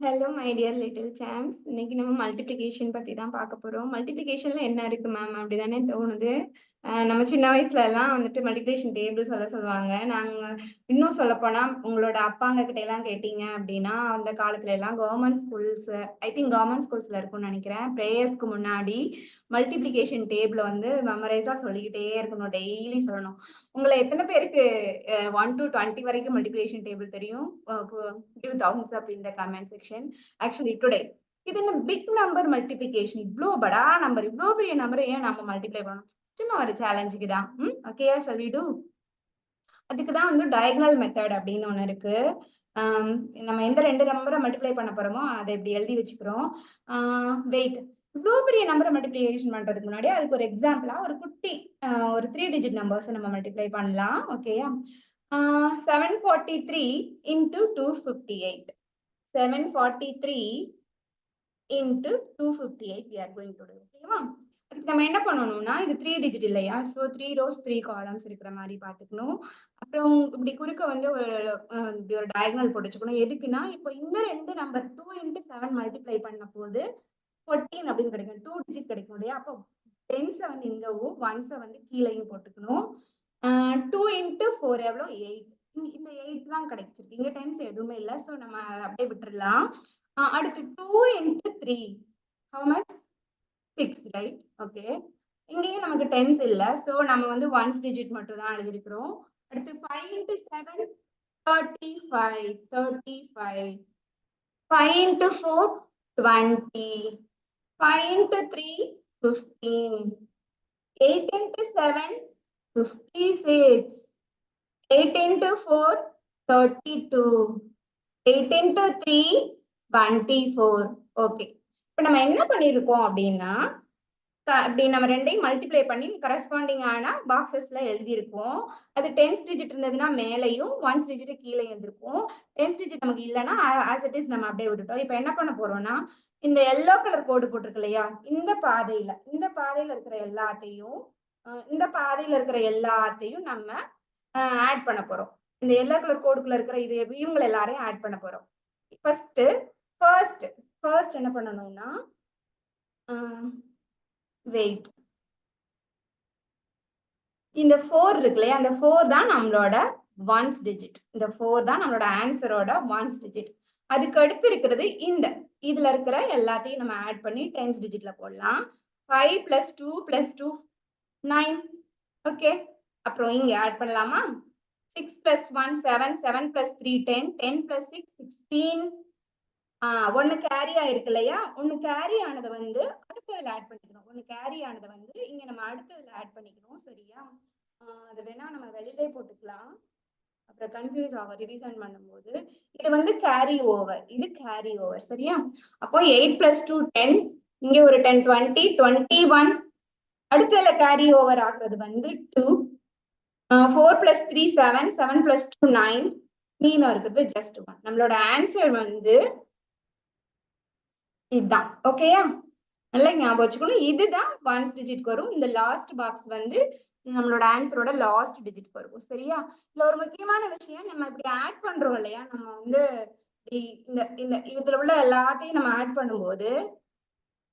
Hello my dear little champs. இன்னைக்கு நம்ம multiplication பத்தி தான் பார்க்க போறோம். மல்டிப்ளிகேஷன்ல என்ன இருக்கு மேம் அப்படிதானே தோணுது. நம்ம சின்ன வயசுல எல்லாம் வந்துட்டு மல்டிப்ளிகேஷன் டேபிள் சொல்லுவாங்க. நாங்க இன்னும் சொல்லப்போனா உங்களோட அப்பாங்க கிட்ட எல்லாம் கேட்டீங்க அப்படின்னா, அந்த காலத்துல எல்லாம் government schools I think government ஸ்கூல்ஸ்ல இருக்கும்னு நினைக்கிறேன். பிரேயர்ஸ்க்கு முன்னாடி மல்டிப்ளிகேஷன் டேபிள வந்து மெமரைஸா சொல்லிக்கிட்டே இருக்கணும். டெய்லி சொல்லணும். உங்கள எத்தன பேருக்கு 1 to 20 வரைக்கும் மல்டிப்ளிகேஷன் டேபிள் தெரியும்? give thumbs up in the comment section. Actually today இது என்ன பிக் நம்பர் மல்டிப்ளிகேஷன், இவ்ளோ படா நம்பர், இவ்ளோ பெரிய நம்பரை ஏன் நம்ம மல்டிப்ளை பண்ணணும்? சும்மா ஒரு சேலஞ்சுக்கு தான். ஓகேயா, shall we do? அதுக்கு தான் வந்து டயகனல் மெத்தட் அப்படின்னு ஒண்ணு இருக்கு. நம்ம எந்த 2 நம்பரை மல்டிப்ளை பண்ண போறோமோ அதை இப்படி எழுதி வச்சுக்கிறோம். வெயிட், இவ்ளோ பெரிய நம்பரை மல்டிப்ளிகேஷன் பண்றதுக்கு முன்னாடி அதுக்கு ஒரு எக்ஸாம்பிளா ஒரு குட்டி ஒரு 3 டிஜிட் நம்பர்ஸ் நம்ம மல்டிப்ளை பண்ணலாம். ஓகேயா? 743 into 258. 743 into 258 we are going to do. ஓகேவா? அதுக்கு நம்ம என்ன பண்ணணும்னா, இது 3 டிஜிட் இல்லையா? ஸோ 3 rows 3 காலம்ஸ் இருக்கிற மாதிரி பார்த்துக்கணும். அப்புறம் இப்படி குறுக்க வந்து ஒரு இப்படி ஒரு டயகனல் போட்டுச்சுக்கணும். எதுக்குன்னா, இப்போ இந்த 2 நம்பர் 2 into 7 மல்டிப்ளை பண்ண போது 14 அப்படின்னு கிடைக்கும். 2 டிஜிட் கிடைக்கும் இல்லையா? அப்போ 10s வந்து இங்கவும் 1s வந்து கீழையும் போட்டுக்கணும். 2 into 4 எவ்வளோ? 8. இந்த 8 தான் கிடைச்சிருக்கு. இங்க டைம்ஸ் எதுவுமே இல்ல. சோ நம்ம அப்படியே விட்டுறலாம். அடுத்து 2 into 3 how much? 6, right? Okay. இங்கேயும் நமக்கு டென்ஸ் இல்ல. சோ நம்ம வந்து ஒன்ஸ் டிஜிட் மட்டும் தான் எழுதிருக்கிறோம். அடுத்து 5 into 7 35. 35. 5 into 4 20. 5 into 3 15. 8 into 7 56. 8 into 4 32. 8 into 3 24. Okay. இப்ப நம்ம என்ன பண்ணிருக்கோம் அப்படின்னா, இப்படி நம்ம ரெண்டையும் மல்டிப்ளை பண்ணி கரஸ்பாண்டிங் ஆன பாக்ஸஸ்ல எழுதியிருக்கோம். அது 10s டிஜிட் இருந்ததுன்னா மேலையும் 1s டிஜிட் கீழே எழுதிருக்கும். 10s டிஜிட் நமக்கு இல்லைன்னா ஆஸ் இட் இஸ் நம்ம அப்படியே விட்டுட்டோம். இப்ப என்ன பண்ண போறோம்னா, இந்த எல்லோ கலர் கோடு போட்டிருக்கு இல்லையா? இந்த பாதையில இருக்கிற எல்லாத்தையும் இந்த பாதையில இருக்கிற எல்லாத்தையும் நம்ம ஆட் பண்ண போறோம். இந்த எல்லோ கலர் கோடுக்குள்ள இருக்கிற இது இவங்க எல்லாரையும் ஆட் பண்ண போறோம். ஃபர்ஸ்ட் என்ன பண்ணணும்னா, வெயிட், இந்த 4 இருக்கு இல்லையா? அந்த 4 தான் நம்மளோட ஒன்ஸ் டிஜிட். இந்த 4 தான் நம்மளோட ஆன்சரோட ஒன்ஸ் டிஜிட். அதுக்கு அடுத்து இருக்கிறது இதுல இருக்கிற எல்லாத்தையும் நம்ம ஆட் பண்ணி 10s டிஜிட்ல போடலாம். 5 plus 2 plus 2 9. ஓகே. அப்புறம் இங்க ஆட் பண்ணலாமா? 6 plus 1 7, 7 plus 3 10, 10 plus 6 16. ஒன்னு கேரி ஆயிருக்கு இல்லையா? ஒன்னு கேரி ஆனதை வந்து அடுத்ததுல ஆட் பண்ணிக்கணும். ஒன்னு கேரி ஆனதை வந்து இங்க நம்ம அடுத்ததுல ஆட் பண்ணிக்கணும். சரியா? அது வேணா நம்ம வெளியிலே போட்டுக்கலாம். அப்புறம் கன்ஃபியூஸ் ஆகும் ரிவிஷன் பண்ணும்போது. இது வந்து கேரி ஓவர், இது கேரி ஓவர். சரியா? அப்போ 8 plus 2 10, இங்க ஒரு 10 20 21. அடுத்ததுல கேரி ஓவர் ஆகுறது வந்து 2. 4 plus 3 7, 7 plus 2 9. மீதம் இருக்கிறது ஜஸ்ட் 1. நம்மளோட ஆன்சர் வந்து இதுதான். ஓகேயா? நல்லா ஞாபகம் வச்சுக்கணும். இதுதான் ஒன்ஸ் டிஜிட் வரும். இந்த லாஸ்ட் பாக்ஸ் வந்து நம்மளோட ஆன்சரோட லாஸ்ட் டிஜிட் வரும். சரியா? இதுல ஒரு முக்கியமான விஷயம், நம்ம இப்படி ஆட் பண்றோம் இல்லையா? நம்ம வந்து இந்த இந்த இதுல உள்ள எல்லாத்தையும் நம்ம ஆட் பண்ணும்போது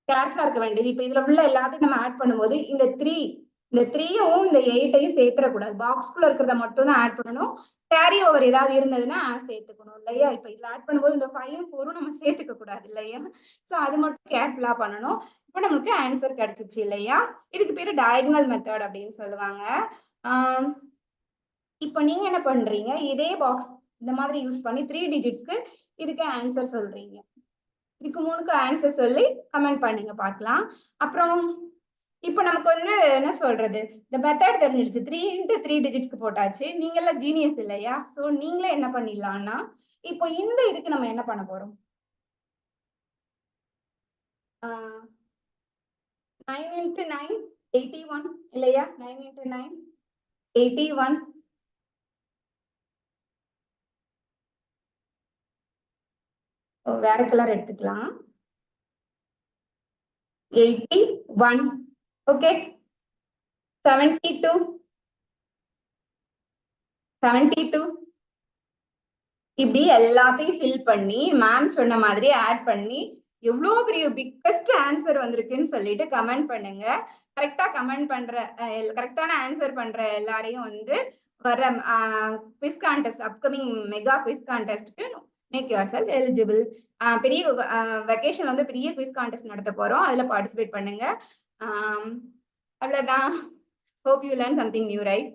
கேர்ஃபுல்லா இருக்க வேண்டியது. இப்ப இதுல உள்ள எல்லாத்தையும் நம்ம ஆட் பண்ணும்போது இந்த 3யும் இந்த 8யும் சேர்த்துடக்கூடாது. பாக்ஸ்குள்ள இருக்கிறத மட்டும் தான் ஆட் பண்ணணும். கேரி ஓவர் ஏதாவது இருந்ததுன்னா சேர்த்துக்கணும் இல்லையா? இப்ப இதுல ஆட் பண்ணும்போது இந்த 5ம் 4ம் நம்ம சேர்த்துக்க கூடாது இல்லையா? சோ அது மட்டும் கேர்ஃபுல்லா பண்ணணும். இப்ப நமக்கு ஆன்சர் கிடைச்சிருச்சு இல்லையா? இதுக்கு பேரு டயகனல் மெத்தட் அப்படின்னு சொல்லுவாங்க. இப்ப நீங்க என்ன பண்றீங்க? இதே பாக்ஸ் இந்த மாதிரி யூஸ் பண்ணி 3 டிஜிட்ஸ்க்கு இதுக்கு ஆன்சர் சொல்றீங்க. இதுக்கு 3க்கு ஆன்சர் சொல்லி கமெண்ட் பண்ணுங்க பார்க்கலாம். அப்புறம் இப்ப நமக்கு வந்து என்ன சொல்றது, இந்த மெத்தட் தெரிஞ்சிருச்சு. 3 into 3 டிஜிட்ஸ்க்கு போட்டாச்சு. நீங்க எல்லாம் ஜீனியஸ் இல்லையா? சோ நீங்களே என்ன பண்ணிடலாம்னா, இப்போ இந்த இதுக்கு நம்ம என்ன பண்ண போறோம்? 9 into 9 81 இல்லையா? 9 into 9 81. வேற கலர் எடுத்துக்கலாம். 81. ஓகே. 72. 72. இப்படி எல்லாத்தையும் ஃபில் பண்ணி மேம் சொன்ன மாதிரி ஆட் பண்ணி எவ்வளோ பெரிய பிக்கஸ்ட் ஆன்சர் வந்திருக்குன்னு சொல்லிட்டு கமெண்ட் பண்ணுங்க. கரெக்டா கமெண்ட் பண்ற கரெக்டான ஆன்சர் பண்ற எல்லாரையும் வந்து வர quiz contest upcoming mega quiz கான்டெஸ்ட்க்கு மேக் யுவர் செல்ஃப் எலிஜிபிள். பெரிய வெக்கேஷன் வந்து பெரிய குவிஸ் கான்டெஸ்ட் நடத்த போறோம். அதுல பார்ட்டிசிபேட் பண்ணுங்க. அவ்வளவுதான். Hope you learn something new, right?